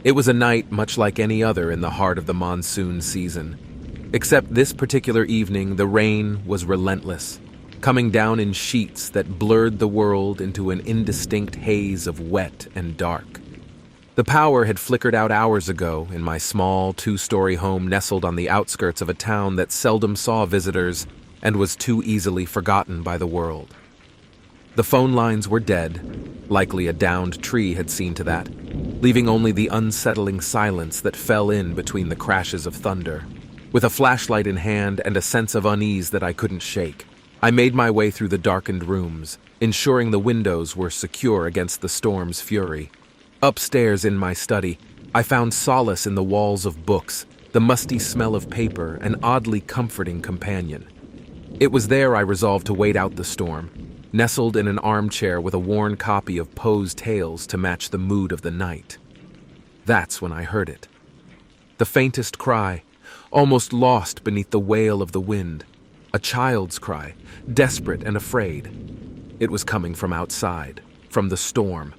It was a night much like any other in the heart of the monsoon season. Except this particular evening, the rain was relentless, coming down in sheets that blurred the world into an indistinct haze of wet and dark. The power had flickered out hours ago in my small two-story home nestled on the outskirts of a town that seldom saw visitors and was too easily forgotten by the world. The phone lines were dead, likely a downed tree had seen to that, leaving only the unsettling silence that fell in between the crashes of thunder. With a flashlight in hand and a sense of unease that I couldn't shake, I made my way through the darkened rooms, ensuring the windows were secure against the storm's fury. Upstairs in my study, I found solace in the walls of books, the musty smell of paper, an oddly comforting companion. It was there I resolved to wait out the storm, nestled in an armchair with a worn copy of Poe's Tales to match the mood of the night. That's when I heard it. The faintest cry, almost lost beneath the wail of the wind. A child's cry, desperate and afraid. It was coming from outside, from the storm.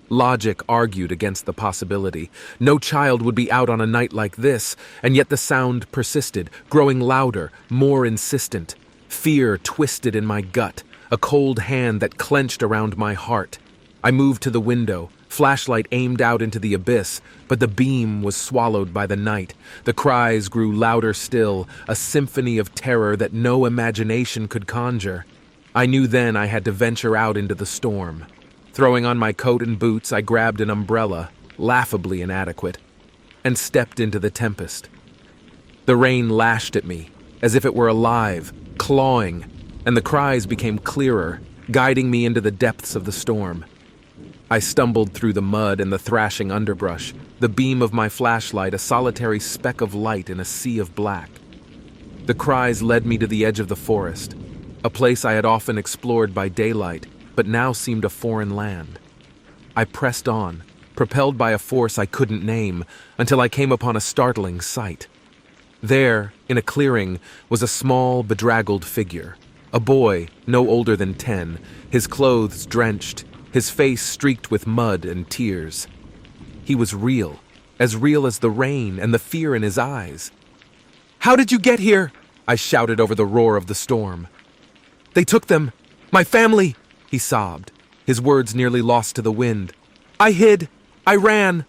Logic argued against the possibility. No child would be out on a night like this, and yet the sound persisted, growing louder, more insistent. Fear twisted in my gut, a cold hand that clenched around my heart. I moved to the window, flashlight aimed out into the abyss, but the beam was swallowed by the night. The cries grew louder still, a symphony of terror that no imagination could conjure. I knew then I had to venture out into the storm. Throwing on my coat and boots, I grabbed an umbrella, laughably inadequate, and stepped into the tempest. The rain lashed at me, as if it were alive, clawing, and the cries became clearer, guiding me into the depths of the storm. I stumbled through the mud and the thrashing underbrush, the beam of my flashlight a solitary speck of light in a sea of black. The cries led me to the edge of the forest, a place I had often explored by daylight, but now seemed a foreign land. I pressed on, propelled by a force I couldn't name, until I came upon a startling sight. There, in a clearing, was a small, bedraggled figure. A boy, no older than 10, his clothes drenched, his face streaked with mud and tears. He was real as the rain and the fear in his eyes. "How did you get here?" I shouted over the roar of the storm. "They took them. My family," he sobbed, his words nearly lost to the wind. "I hid. I ran."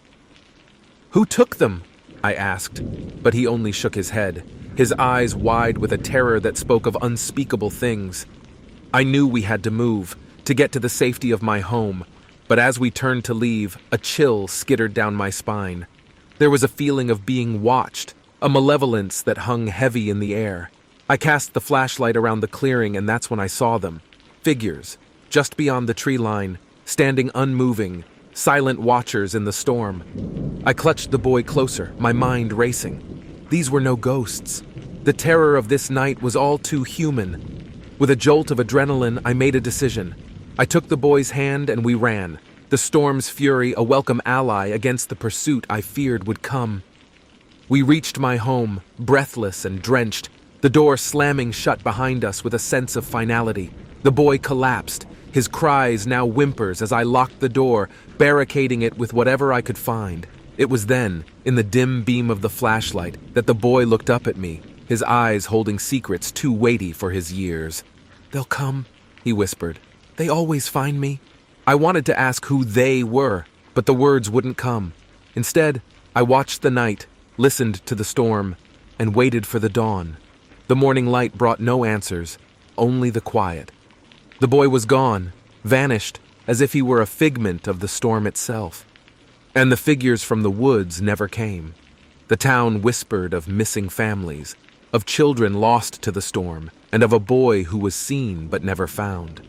"Who took them?" I asked, but he only shook his head, his eyes wide with a terror that spoke of unspeakable things. I knew we had to move, to get to the safety of my home, but as we turned to leave, a chill skittered down my spine. There was a feeling of being watched, a malevolence that hung heavy in the air. I cast the flashlight around the clearing, and that's when I saw them. Figures, just beyond the tree line, standing unmoving, silent watchers in the storm. I clutched the boy closer, my mind racing. These were no ghosts. The terror of this night was all too human. With a jolt of adrenaline, I made a decision. I took the boy's hand and we ran, the storm's fury a welcome ally against the pursuit I feared would come. We reached my home, breathless and drenched, the door slamming shut behind us with a sense of finality. The boy collapsed, his cries now whimpers as I locked the door, barricading it with whatever I could find. It was then, in the dim beam of the flashlight, that the boy looked up at me, his eyes holding secrets too weighty for his years. "They'll come," he whispered. "They always find me." I wanted to ask who they were, but the words wouldn't come. Instead, I watched the night, listened to the storm, and waited for the dawn. The morning light brought no answers, only the quiet. The boy was gone, vanished, as if he were a figment of the storm itself. And the figures from the woods never came. The town whispered of missing families, of children lost to the storm, and of a boy who was seen but never found.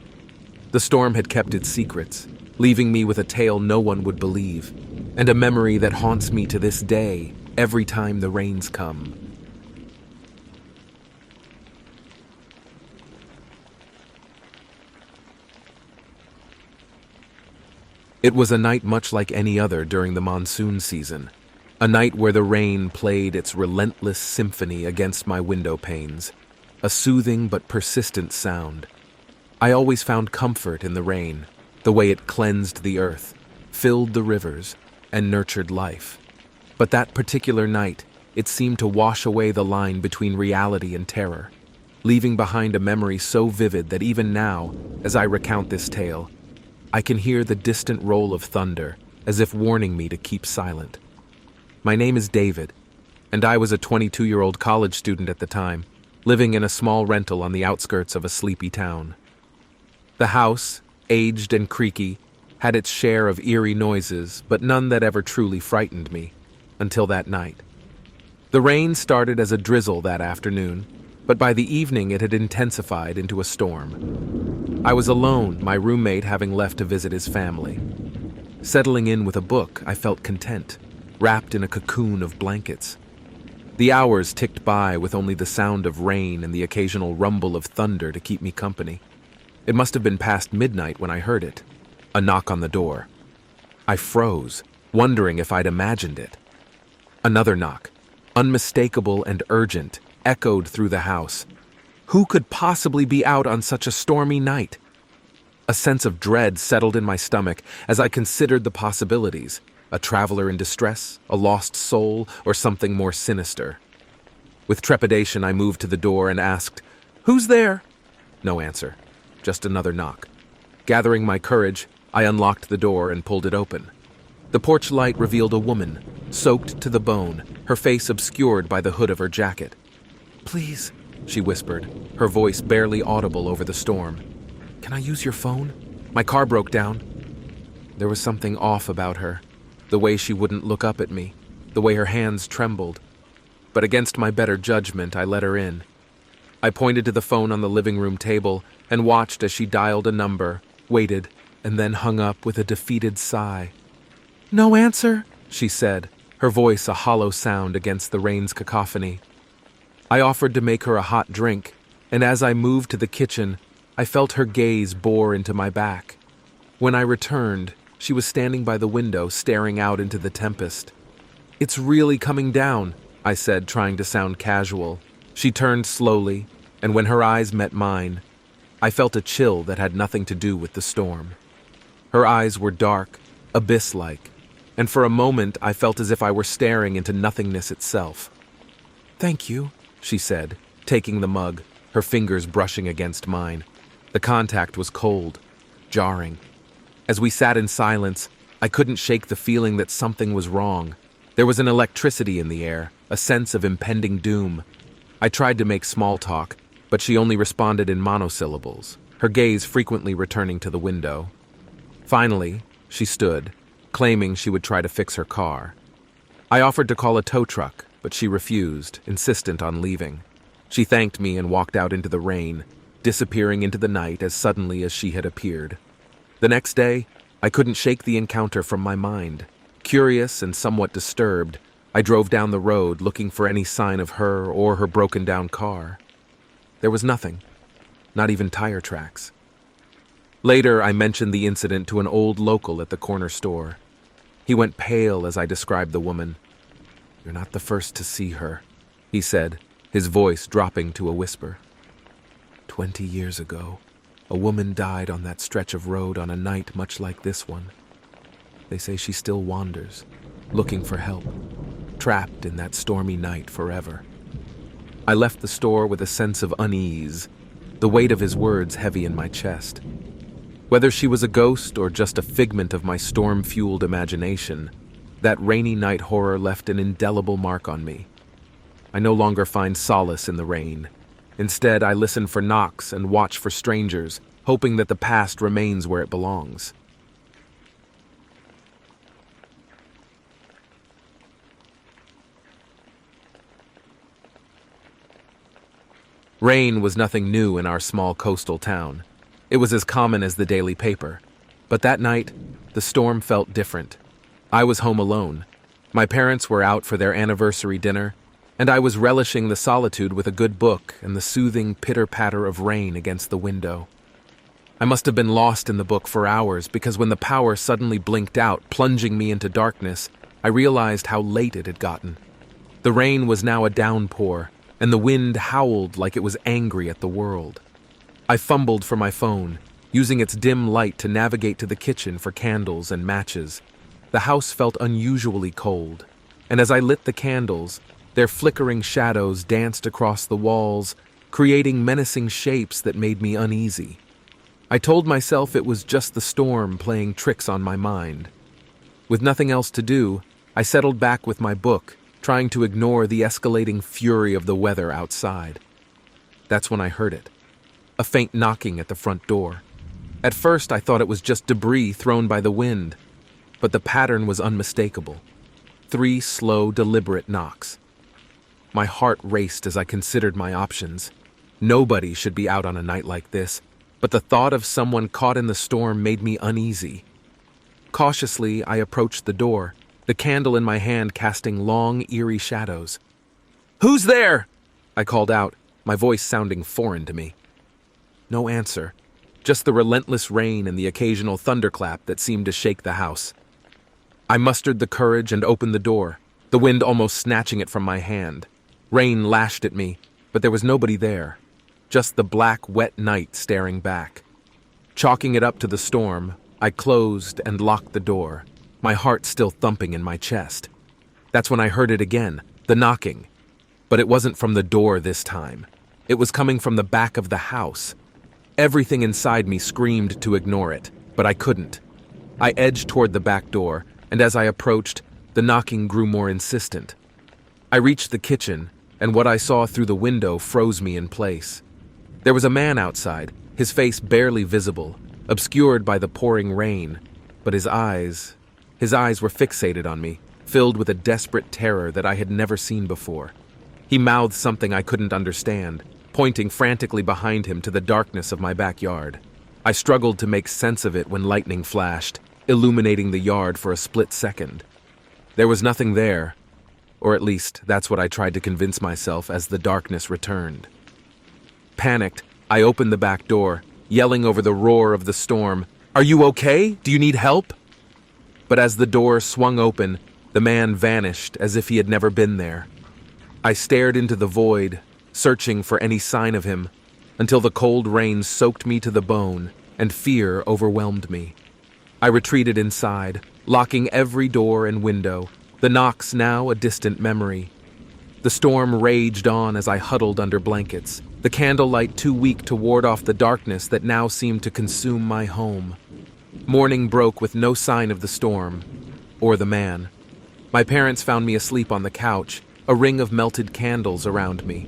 The storm had kept its secrets, leaving me with a tale no one would believe, and a memory that haunts me to this day every time the rains come. It was a night much like any other during the monsoon season, a night where the rain played its relentless symphony against my window panes, a soothing but persistent sound. I always found comfort in the rain, the way it cleansed the earth, filled the rivers, and nurtured life. But that particular night, it seemed to wash away the line between reality and terror, leaving behind a memory so vivid that even now, as I recount this tale, I can hear the distant roll of thunder, as if warning me to keep silent. My name is David, and I was a 22-year-old college student at the time, living in a small rental on the outskirts of a sleepy town. The house, aged and creaky, had its share of eerie noises, but none that ever truly frightened me, until that night. The rain started as a drizzle that afternoon, but by the evening it had intensified into a storm. I was alone, my roommate having left to visit his family. Settling in with a book, I felt content, wrapped in a cocoon of blankets. The hours ticked by with only the sound of rain and the occasional rumble of thunder to keep me company. It must have been past midnight when I heard it. A knock on the door. I froze, wondering if I'd imagined it. Another knock, unmistakable and urgent, echoed through the house. Who could possibly be out on such a stormy night? A sense of dread settled in my stomach as I considered the possibilities. A traveler in distress, a lost soul, or something more sinister. With trepidation, I moved to the door and asked, "Who's there?" No answer, just another knock. Gathering my courage, I unlocked the door and pulled it open. The porch light revealed a woman, soaked to the bone, her face obscured by the hood of her jacket. "Please," she whispered, her voice barely audible over the storm. "Can I use your phone? My car broke down." There was something off about her. The way she wouldn't look up at me, the way her hands trembled. But against my better judgment, I let her in. I pointed to the phone on the living room table and watched as she dialed a number, waited, and then hung up with a defeated sigh. "No answer," she said, her voice a hollow sound against the rain's cacophony. I offered to make her a hot drink, and as I moved to the kitchen, I felt her gaze bore into my back. When I returned, she was standing by the window, staring out into the tempest. "It's really coming down," I said, trying to sound casual. She turned slowly, and when her eyes met mine, I felt a chill that had nothing to do with the storm. Her eyes were dark, abyss-like, and for a moment I felt as if I were staring into nothingness itself. "Thank you," she said, taking the mug, her fingers brushing against mine. The contact was cold, jarring. As we sat in silence, I couldn't shake the feeling that something was wrong. There was an electricity in the air, a sense of impending doom. I tried to make small talk, but she only responded in monosyllables, her gaze frequently returning to the window. Finally, she stood, claiming she would try to fix her car. I offered to call a tow truck, but she refused, insistent on leaving. She thanked me and walked out into the rain, disappearing into the night as suddenly as she had appeared. The next day, I couldn't shake the encounter from my mind. Curious and somewhat disturbed, I drove down the road looking for any sign of her or her broken-down car. There was nothing, not even tire tracks. Later, I mentioned the incident to an old local at the corner store. He went pale as I described the woman. "You're not the first to see her," he said, his voice dropping to a whisper. 20 years ago, a woman died on that stretch of road on a night much like this one. They say she still wanders, looking for help, trapped in that stormy night forever. I left the store with a sense of unease, the weight of his words heavy in my chest. Whether she was a ghost or just a figment of my storm-fueled imagination, that rainy night horror left an indelible mark on me. I no longer find solace in the rain. Instead, I listen for knocks and watch for strangers, hoping that the past remains where it belongs. Rain was nothing new in our small coastal town. It was as common as the daily paper. But that night, the storm felt different. I was home alone. My parents were out for their anniversary dinner, and I was relishing the solitude with a good book and the soothing pitter-patter of rain against the window. I must have been lost in the book for hours because when the power suddenly blinked out, plunging me into darkness, I realized how late it had gotten. The rain was now a downpour, and the wind howled like it was angry at the world. I fumbled for my phone, using its dim light to navigate to the kitchen for candles and matches. The house felt unusually cold. and as I lit the candles, their flickering shadows danced across the walls, creating menacing shapes that made me uneasy. I told myself it was just the storm playing tricks on my mind. With nothing else to do, I settled back with my book, trying to ignore the escalating fury of the weather outside. That's when I heard it. A faint knocking at the front door. At first, I thought it was just debris thrown by the wind, but the pattern was unmistakable. 3 slow, deliberate knocks. My heart raced as I considered my options. Nobody should be out on a night like this, but the thought of someone caught in the storm made me uneasy. Cautiously, I approached the door, the candle in my hand casting long, eerie shadows. "Who's there?" I called out, my voice sounding foreign to me. No answer, just the relentless rain and the occasional thunderclap that seemed to shake the house. I mustered the courage and opened the door, the wind almost snatching it from my hand. Rain lashed at me, but there was nobody there, just the black, wet night staring back. Chalking it up to the storm, I closed and locked the door, my heart still thumping in my chest. That's when I heard it again, the knocking. But it wasn't from the door this time. It was coming from the back of the house. Everything inside me screamed to ignore it, but I couldn't. I edged toward the back door, and as I approached, the knocking grew more insistent. I reached the kitchen, and what I saw through the window froze me in place. There was a man outside, his face barely visible, obscured by the pouring rain, but his eyes were fixated on me, filled with a desperate terror that I had never seen before. He mouthed something I couldn't understand, pointing frantically behind him to the darkness of my backyard. I struggled to make sense of it when lightning flashed, illuminating the yard for a split second. There was nothing there, or at least that's what I tried to convince myself as the darkness returned. Panicked, I opened the back door, yelling over the roar of the storm, "Are you okay? Do you need help?" But as the door swung open, the man vanished as if he had never been there. I stared into the void, searching for any sign of him, until the cold rain soaked me to the bone and fear overwhelmed me. I retreated inside, locking every door and window, the knocks now a distant memory. The storm raged on as I huddled under blankets, the candlelight too weak to ward off the darkness that now seemed to consume my home. Morning broke with no sign of the storm, or the man. My parents found me asleep on the couch, a ring of melted candles around me.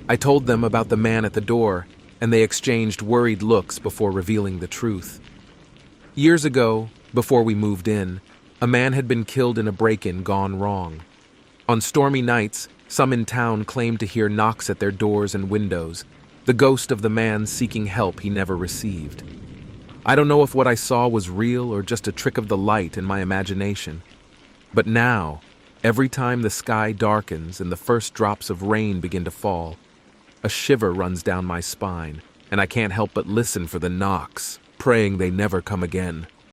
I told them about the man at the door, and they exchanged worried looks before revealing the truth. Years ago, before we moved in, a man had been killed in a break-in gone wrong. On stormy nights, some in town claimed to hear knocks at their doors and windows, the ghost of the man seeking help he never received. I don't know if what I saw was real or just a trick of the light in my imagination. But now, every time the sky darkens and the first drops of rain begin to fall, a shiver runs down my spine, and I can't help but listen for the knocks, praying they never come again.